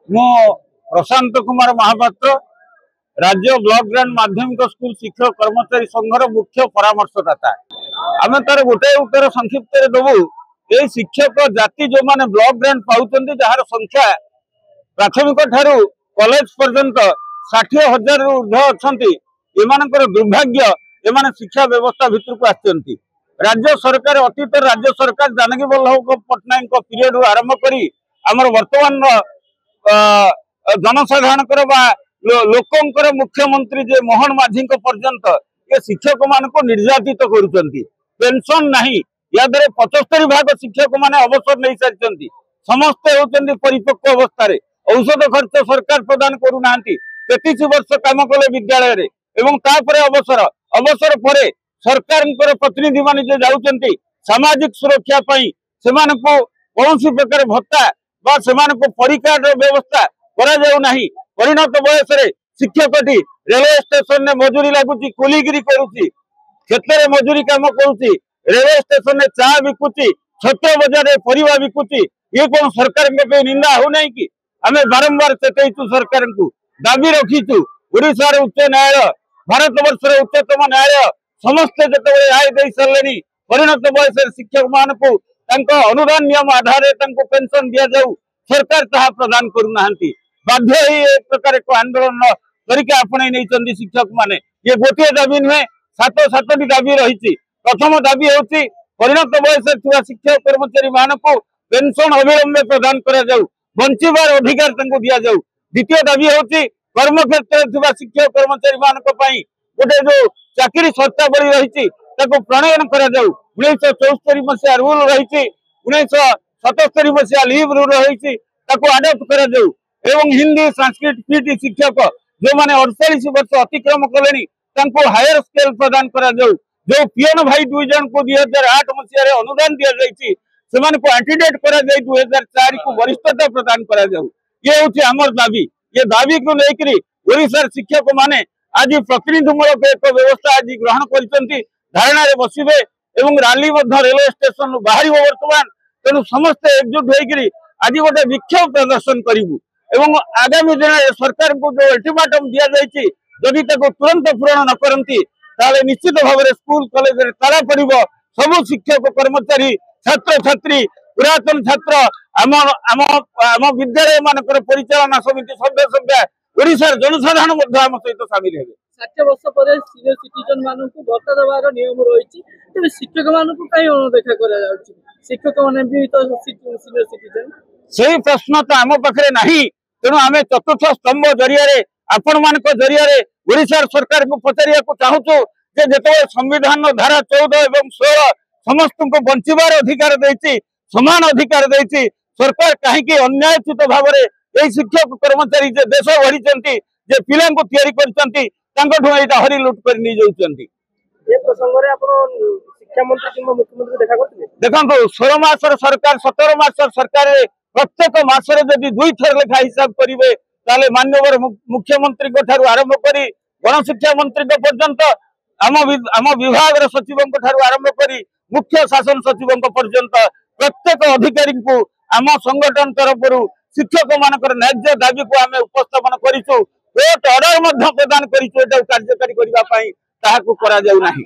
मो प्रशांत कुमार महापात्र राज्य block grant माध्यमिक स्कूल शिक्षक कर्मचारी संघर मुख्य परामर्शदाता आम तार गोटे उत्तर संक्षिप्त देवु ये शिक्षक जाति जो मैंने ब्लॉक ग्रांट पाँच जार संख्या प्राथमिक ठारू कॉलेज पर्यंत 60,000 ऊर्ध्व अच्छा दुर्भाग्य एमाने शिक्षा व्यवस्था भितर को आसचंती राज्य सरकार अतीत राज्य सरकार जानकी वल्लभ पट्टनायक पीरियड आरंभ करी आमर वर्तमान जनसाधारण लोकंकर मुख्यमंत्री जे मोहन माझी पर्यंत ये शिक्षक मान निर्यातित करुचंती पेंशन नहीं या 75% शिक्षक माने अवसर नहीं सारी समस्ते होती परिपक्व अवस्था औषध खर्च सरकार प्रदान करूना 33 वर्ष काम कले विद्यालय रे एवं तापर अवसर अवसर परे सरकार प्रतिनिधि मान जो जाउचंती सामाजिक सुरक्षा पाई सेमान को कौन प्रकार भत्ता बा सेमान को परीक्षा व्यवस्था करा जाउ नाही परिणत बयस रे शिक्षकटी रेलवे स्टेशन ने मजूरी लागुची कुलीगिरी करूची क्षेत्र में मजूरी काम करूची रेलवे स्टेशन ने चा बिकुची छत्र बजार रे परिवा बिकुची ये कौन सरकार के निंदा हो नहीं कि आम बारंबार चेतु सरकार को दाबी रखीचु ओडिशार उच्च न्यायालय भारत वर्ष उच्चतम न्यायालय समस्ते जो राय दे सारे परिणत बयस शिक्षक मान को अनुदान नियम आधार पेंशन दि जाऊ सरकार ता प्रदान करूना बाध्य एक प्रकार एक आंदोलन करके आपणे नहीं शिक्षक माने ये गोटे दाबी नुहे 7 दाबी रही प्रथम दाबी होची परिणत बयस शिक्षक कर्मचारी मान को पेंशन अविलंबे प्रदान करा जाऊ बंचीबार अधिकार दि जाऊ द्वितीय दाबी होची कर्म क्षेत्र शिक्षक कर्मचारी मान गोटे जो चाकरी शर्तावली रही प्रणयन करा जाऊ 1974 मसीहा रूल रही 1977 मसीहा लीव रूल रही आडप्ट करा जाऊ एवं हिंदी संस्कृत पीटी शिक्षक जो मैंने 48 वर्ष अतिक्रम कले हायर स्केल प्रदान करा जाऊ जो पियन भाई 2 जन को 2008 मसीह अनुदान दि जाइए से एंटीडेट करा जाए 2004 को वरिष्ठता प्रदान करा जाऊ ये हूँ आमर दाबी ये दाबी को लेकर ओडिशार शिक्षक माने आज प्रतिनिधिमूलक एक व्यवस्था आज ग्रहण कर धारणा बसवे एवं रैली रेलवे स्टेशन बाहर बर्तमान तेणु समस्ते एकजुट होकर आज गोटे विक्षोभ प्रदर्शन करूँ एवं आगामी दिन सरकार को जो अल्टिमेटम दि जाइए जदि तुरंत पूरण न करती निश्चित भाव में स्कूल कॉलेज ताला पड़ब सबु शिक्षक कर्मचारी छात्र छात्री पुरातन छात्र आम आम आम विद्यालय मानकर परिचालना समिति सभ्य सभ्य ओडिशार जनसाधारण आम सहित सामिल हेबे 60 वर्ष पर सीनियर सिटीजन मान को भत्ता देवार नियम रही तेज शिक्षक मान कहीं अणदेखा करा शिक्षक मैंने भी तो सीनियर सिटीजन से प्रश्न तो आम पाखे नहीं तेणु आम चतुर्थ स्तंभ जरिया आपण मान जरिया ओडिशार सरकार को पचारिया को चाहूँ जे संविधान धारा 14 और 16 समस्त को बंचीबार अधिकार देती समान अधिकार देती सरकार कहीं अन्यायचित भाव में शिक्षक कर्मचारी जे देश गढ़ी जे पिला तैयारी कर हरी लुट कर नहीं जाऊँगी देखो 16 मास सरकार 17 मास सरकार प्रत्येक मासरे जदि 2 थर लेखा हिसाब करेंगे माननीय मुख्यमंत्री आरंभ कर गणशिक्षा मंत्री पर्यंत आम विभाग सचिव आरंभ कर मुख्य शासन सचिव पर्यंत प्रत्येक अधिकारी को आम संगठन तरफ शिक्षक मान न्याय्य दाबी को आम उपस्थापन करूँ कोर्ट ऑर्डर प्रदान करूँ कार्यकारी करने